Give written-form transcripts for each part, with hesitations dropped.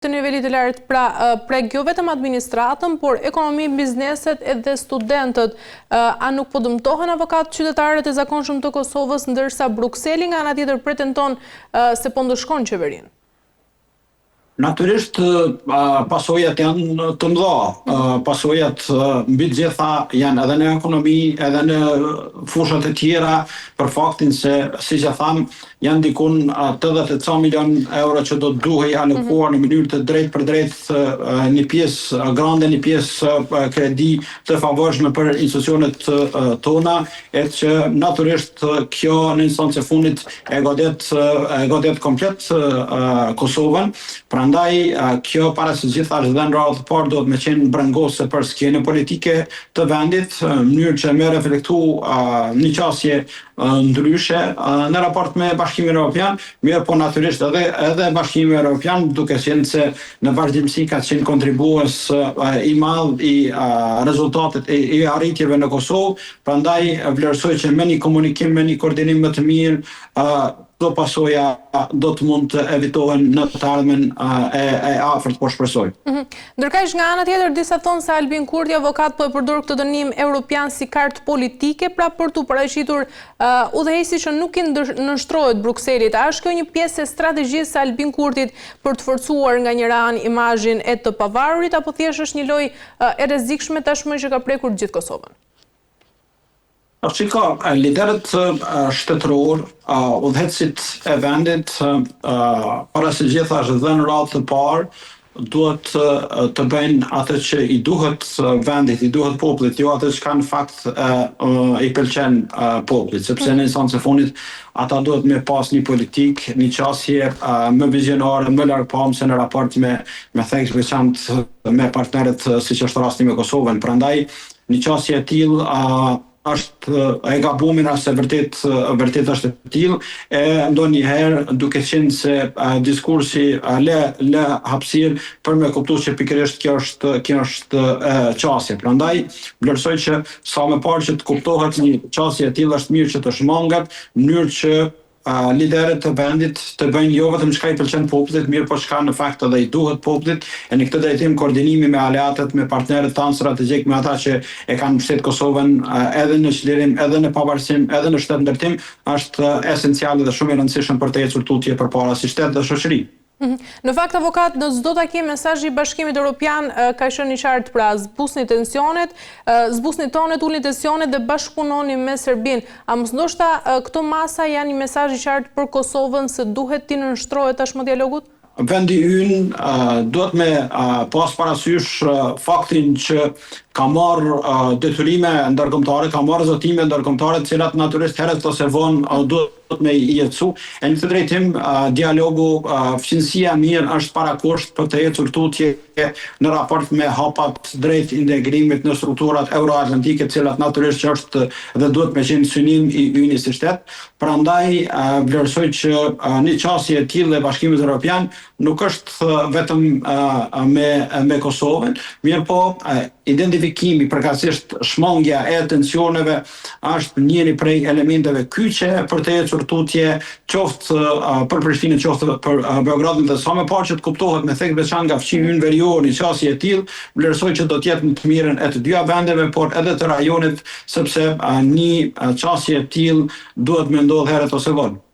të nivelit të lartë, pra prek jo vetëm administratën, por ekonomi, bizneset edhe studentët. A nuk po dëmtohen avokat qytetarët e zakonshëm të Kosovës, ndërsa Brukseli nga ana tjetër pretendon se po ndëshkon qeverinë? Natyrisht pasojat janë të mëdha. Pasojat mbi të gjitha janë edhe në ekonomi, edhe në fushat e tjera, për faktin se, siç e tham, janë dikun 80 milion euro që do të duhej alokuar në mënyrë të drejtë për drejtë një pjesë grande, një pjesë kredi të favorshme për institucionet tona, e që natyrisht kjo në instancë e fundit e godet komplet Kosovën. Prandaj kjo para së gjitha është dhe në radhë të parë do të me qenë brengose për skene politike të vendit, në mënyrë që me reflektu një qasje ndryshe në raport me Bashkimin Evropian, mirë po natyrisht edhe Bashkimi Evropian, duke qenë se në vazhdimsi ka qenë kontribues i madh i rezultatet e arritjeve në Kosovë, prandaj vlerësoj që me një komunikim, me një koordinim më të mirë, do pasoja do të mund të evitohen në të ardhmen e afërt, po shpresoj. Ndërkaq nga ana tjetër disa thonë se Albin Kurti, avokat, po e përdor këtë dënim evropian si kartë politike, pra për të paraqitur udhëheqësi që nuk i nënshtrohet Brukselit. A është kjo një pjesë e strategjisë së Albin Kurtit për të forcuar nga njëra anë imazhin e të pavarurit, apo thjesht është një lojë e rrezikshme tashmë që ka prekur gjithë Kosovën? Shiko, liderët shtetëror, udhëheqësit e vendit, para së gjitha është dhe në radhë të parë, duhet të bëjnë atë që i duhet vendit, i duhet popullit, jo atë që ka në fakt i pëlqen popullit, sepse në instancë e fundit ata duhet me pas një politik, një qasje më vizionare, më largpamëse në raport me thekë veçantë me partnerët siç është rasti me Kosovën. Prandaj një qasje e tillë është e gabuar se vërtet është e tillë, e ndonjëherë duke qenë se diskursi lë hapësirë për me kuptuar që pikërisht kjo është qasje. Prandaj vlerësoj që sa më parë që të kuptohet një qasje e tillë është mirë që të shmangat, në mënyrë që liderët të vendit të bëjnë jo vetëm çka i pëlqen popullit, mirë po çka në fakt edhe i duhet popullit, e në këtë drejtim koordinimi me aleatët, me partnerët tanë strategjik, me ata që e kanë mbështetur Kosovën edhe në çlirim, edhe në pavarësim, edhe në shtetëndërtim, është esenciale dhe shumë e rëndësishme për të ecur tutje përpara si shtet dhe shoqëri. Në fakt, avokat, në çdo takim mesazhi i Bashkimit Evropian ka qenë i qartë, pra zbusni tensionet, zbusni tonet, ulni tensionet dhe bashkëpunoni me Serbinë. A mos ndoshta këto masa janë një mesazh i qartë për Kosovën se duhet të nënshtrohet tashmë dialogut? Vendi ynë duhet me pas parasysh faktin që ka marrë detyrime ndërkombëtare, ka marrë zotime ndërkombëtare, të cilat natyrisht herët ose vonë duhet me i jetësu. E në këtë drejtim, dialogu, fqinësia mirë është parakusht për të ecur tutje në raport me hapat drejt integrimit në strukturat euroatlantike, të cilat natyrisht që është dhe duhet me qenë synim i yni si shtet. Prandaj vlerësoj që një qasje e tillë e Bashkimit Evropian nuk është vetëm me Kosovën, mirë po identifikimi, përkatësisht shmangja e tensioneve është njëri prej elementeve kyçe për të ecur tutje, qoftë për Prishtinën, qoftë për Beogradin, dhe sa më parë që të kuptohet me thekë veçantë nga fqimi ynë verior një qasje e tillë, vlerësoj që do të jetë në të mirën e të dyja vendeve, por edhe të rajonit, sepse një qasje e tillë duhet me ndodhë herët ose vonë.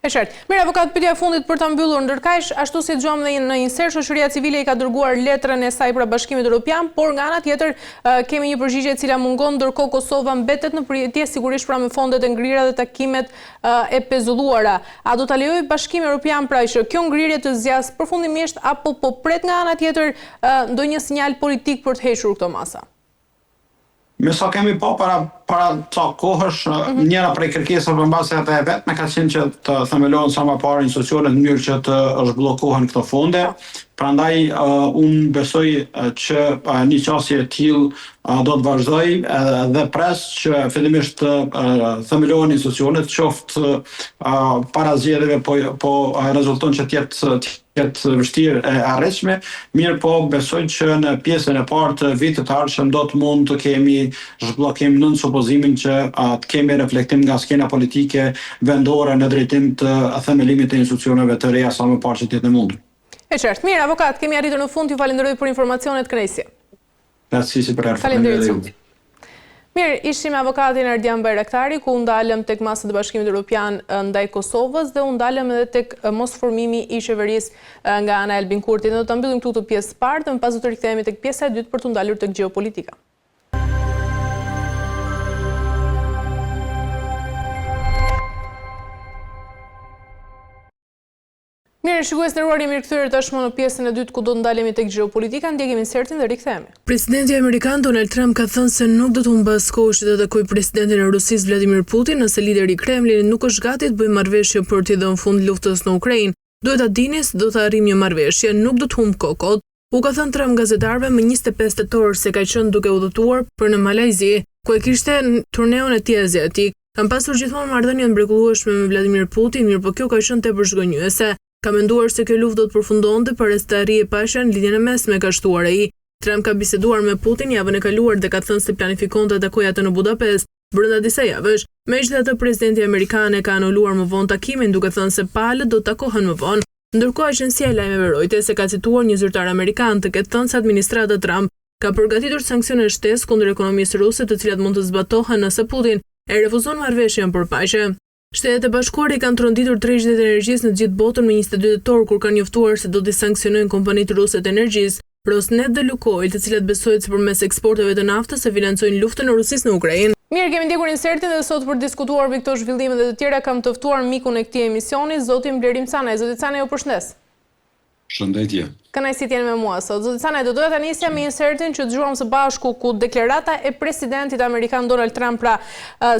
E qartë. Mirë, avokat, pyetja e fundit për ta mbyllur, ndërkaq ashtu si dëgjojmë dhe në një ser, shoqëria civile i ka dërguar letrën e saj pra Bashkimit Evropian, por nga ana tjetër kemi një përgjigje e cila mungon, ndërkohë Kosova mbetet në përjetje sigurisht pra me fondet e ngrira dhe takimet e pezulluara. A do ta lejojë Bashkimi Evropian pra që kjo ngrirje të zgjas përfundimisht, apo po pret nga ana tjetër ndonjë sinjal politik për të hequr këto masa? Me sa kemi pa para ca kohësh, njëra prej kërkesave mbase ata e vetme ka qenë që të themelohen sa më parë institucionet në mënyrë që të zhbllokohen këto fonde. Prandaj unë besoj që një qasje e tillë do të vazhdoj dhe pres që fillimisht themelohen institucionet, qoftë para zgjedhjeve, po rezulton që të jetë vështirë e arritshme, mirë po besoj që në pjesën e parë të vitit të ardhshëm do të mund të kemi zhbllokim nën supozimin që të kemi reflektim nga skena politike vendore në drejtim të themelimit të institucioneve të reja sa më parë që të jetë e mundur. E qartë. Mirë, avokat, kemi arritur në fund, ju falenderoj për informacionet, kënaqësi. Grazie për Faleminderit. Mirë, ishim me avokatin Ardian Bayraktari, ku ndalëm tek masat e Bashkimit Evropian ndaj Kosovës dhe ndalëm edhe tek mosformimi i qeverisë nga ana e Albin Kurtit. Ne do ta mbyllim këtu të pjesë parë, dhe më pas do të rikthehemi tek pjesa e dytë për të ndalur tek gjeopolitika. Mirë, shikues të nderuar, jemi rikthyer tashmë në pjesën e dytë ku do të ndalemi tek gjeopolitika, ndjekim insertin dhe rikthehemi. Presidenti amerikan Donald Trump ka thënë se nuk do të humbas kohë që të takojë presidentin e Rusisë Vladimir Putin nëse lideri i Kremlinit nuk është gati të bëjë marrëveshje për të dhënë fund luftës në Ukrainë. Duhet ta dini se do të arrijmë një marrëveshje, nuk do të humb kokot. U ka thënë Trump gazetarëve më 25 tetor se ka qenë duke udhëtuar për në Malajzi, ku e kishte në turneun e tij aziatik. Kam pasur gjithmonë marrëdhënie të mrekullueshme me Vladimir Putin, mirë po kjo ka qenë tepër zgënjyese. Ka menduar se kjo luftë do të përfundonte përveç të arrijë paqja në lidhjen e mesme, ka shtuar ai. Trump ka biseduar me Putin javën e kaluar dhe ka thënë se planifikon të takojë atë në Budapest brenda disa javësh. Megjithatë, presidenti amerikan ka anuluar më vonë takimin, duke thënë se palët do të takohen më vonë. Ndërkohë, agjencia e lajmeve Reuters e ka cituar një zyrtar amerikan të ketë thënë se administrata Trump ka përgatitur sanksione shtesë kundër ekonomisë ruse, të cilat mund të zbatohen nëse Putin e refuzon marrëveshjen për paqe. Shtetet e Bashkuara i kanë tronditur tregjet e energjisë në të gjithë botën më 22 tetor, kur kanë njoftuar se do të sanksionojnë kompanitë ruse të energjisë, Rosneft dhe Lukoil, të cilat besohet se përmes eksporteve të naftës e financojnë luftën e Rusisë në Ukrainë. Mirë, kemi ndjekur insertin dhe sot për diskutuar mbi këto zhvillime dhe të tjera kam të ftuar mikun e këtij emisioni, zotin Blerim Canaj. Zoti Canaj, ju përshëndes. Shëndetje. Kënaqësi të jeni me mua sot. Zoti Canaj, do doja ta nisja me insertin që dëgjuam së bashku ku deklarata e presidentit amerikan Donald Trump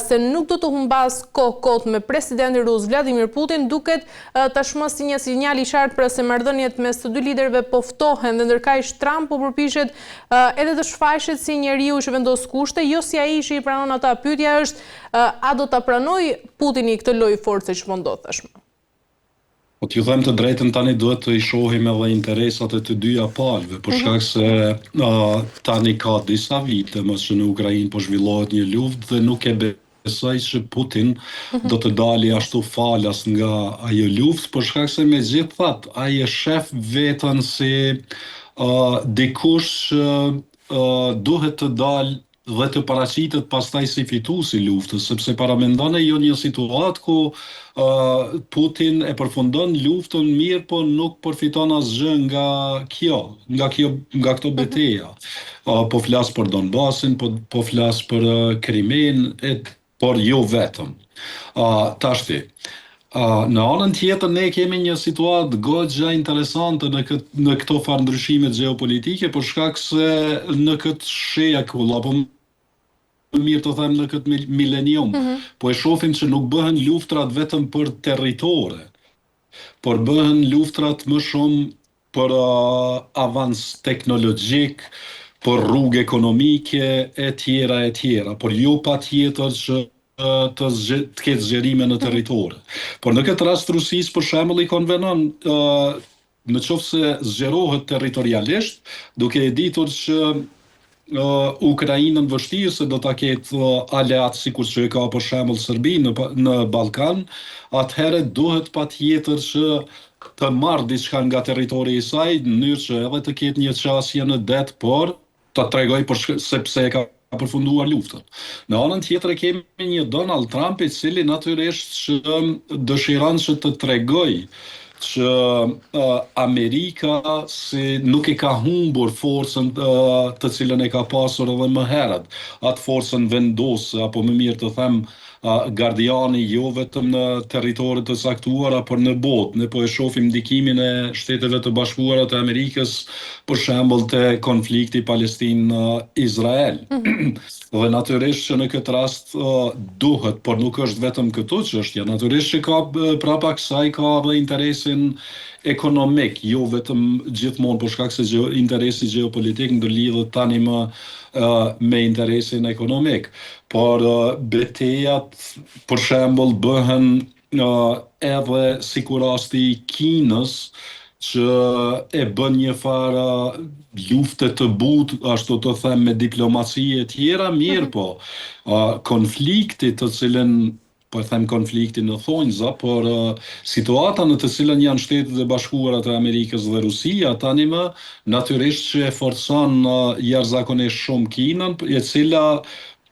se nuk do të humbas kohë kot me presidentin rus Vladimir Putin, duket tashmë si një sinjal i qartë për se marrëdhëniet mes të dy liderëve po ftohen, dhe ndërkaq Trump po përpiqet edhe të shfaqet si njeriu që vendos kushte, jo si ai që i pranon ata. Pyetja është, a do ta pranoj Putini këtë lloj force që po ndodh tashmë? Po t'ju them të drejtën, tani duhet të i shohim edhe interesat e të dyja palëve, për shkak se tani ka disa vite më që në Ukrainë po zhvillohet një luftë dhe nuk e besoj që Putin do të dali ashtu falas nga ajo luftë, për shkak se megjithatë ai e shef veten si dikush duhet të dalë dhe të paraqitet pastaj si fituesi i luftës, sepse paramendon jo një situatë ku Putin e përfundon luftën mirë, po nuk përfiton asgjë nga këto betejë. Po flas për Donbasin, po flas për Krimen, por jo vetëm. Tashti, në anën tjetër ne kemi një situatë goxha interesante në këto farë ndryshime gjeopolitike, për shkak se në këtë shekull apo mirë të them në këtë milenium, po e shohim që nuk bëhen luftrat vetëm për territore, por bëhen luftrat më shumë për avans teknologjik, për rrugë ekonomike e tjera, por jo patjetër që të ketë zgjerime në territore. Por në këtë rast Rusisë për shembull i konvenon në qoftë se zgjerohet territorialisht, duke e ditur që Ukrainën vështirë se do ta ketë aleat sikur që ka për shembull Serbinë në Ballkan, atëherë duhet patjetër që të marrë diçka nga territori i saj, në mënyrë që edhe të ketë një qasje në det, por ta tregoj sepse e ka përfunduar luftën. Në anën tjetër kemi një Donald Trump i cili natyrisht që dëshiron që të tregoj që Amerika nuk e ka humbur forcën të cilën e ka pasur edhe më herët. Atë forcën vendose, apo më mirë të them gardiani jo vetëm në territoret të caktuara, por në botë. Ne po e shohim ndikimin e Shteteve të Bashkuara të Amerikës, për shembull te konflikti Palestinë-Izrael. Dhe natyrisht që në këtë rast duhet, por nuk është vetëm këto çështje, natyrisht që ka prapa kësaj ka edhe interesin ekonomik, jo vetëm gjithmonë për shkak se interesi gjeopolitik ndërlidhet tani më me interesin ekonomik, por betejat për shembull bëhen edhe sikur rasti i Kinës, që e bën një farë lufte të butë, ashtu të them, me diplomaci e tjera, mirë po, konflikti të cilën po e them konfliktin në thonjza, por situata në të cilën janë Shtetet e Bashkuara të Amerikës dhe Rusia tani më natyrisht që e forcon jashtëzakonisht shumë Kinën, e cila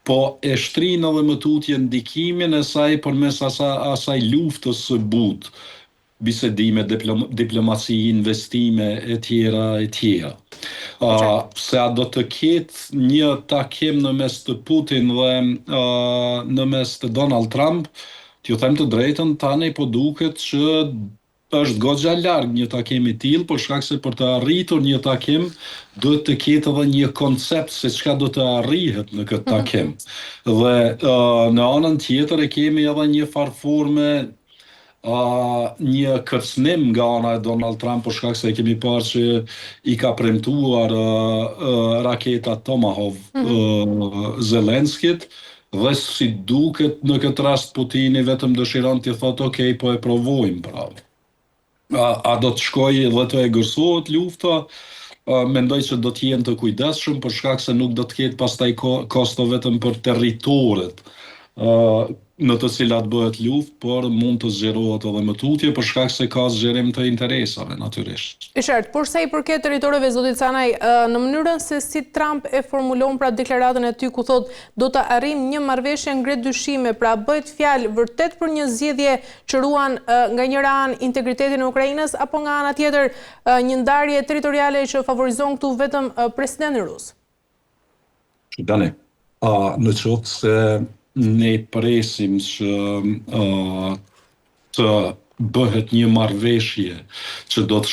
po e shtrin edhe më tutje ndikimin e saj përmes asaj luftës së butë, bisedime, diplomaci, investime e tjera e tjera. Se a do të ketë një takim në mes të Putin dhe në mes të Donald Trump, t'ju them të drejtën, tani po duket që është goxha larg një takim i tillë, për shkak se për të arritur një takim duhet të ketë edhe një koncept se çka do të arrihet në këtë takim. Dhe në anën tjetër e kemi edhe një farforme një kërcënim nga ana e Donald Trump për shkak se kemi parë që i ka premtuar raketa Tomahawk Zelenskit, dhe si duket në këtë rast Putini vetëm dëshiron të thotë ok, po e provojmë prapë. A do të shkojë dhe të egërsohet lufta? Mendoj që do të jenë të kujdesshëm për shkak se nuk do të ketë pastaj kosto vetëm për territoret në të cilat bëhet luftë, por mund të zgjerohet edhe më tutje për shkak se ka zgjerim të interesave natyrisht. I qartë, por sa i përket territoreve, zoti Canaj, në mënyrën se si Trump e formulon pra deklaratën e tij ku thot do të arrijmë një marrëveshje ngret dyshime, pra bëhet fjalë vërtet për një zgjedhje që ruan nga njëra anë integritetin e Ukrainës apo nga ana tjetër një ndarje territoriale që favorizon këtu vetëm presidentin rus? Tani, në qoftë se ne presim që të bëhet një marrëveshje që do të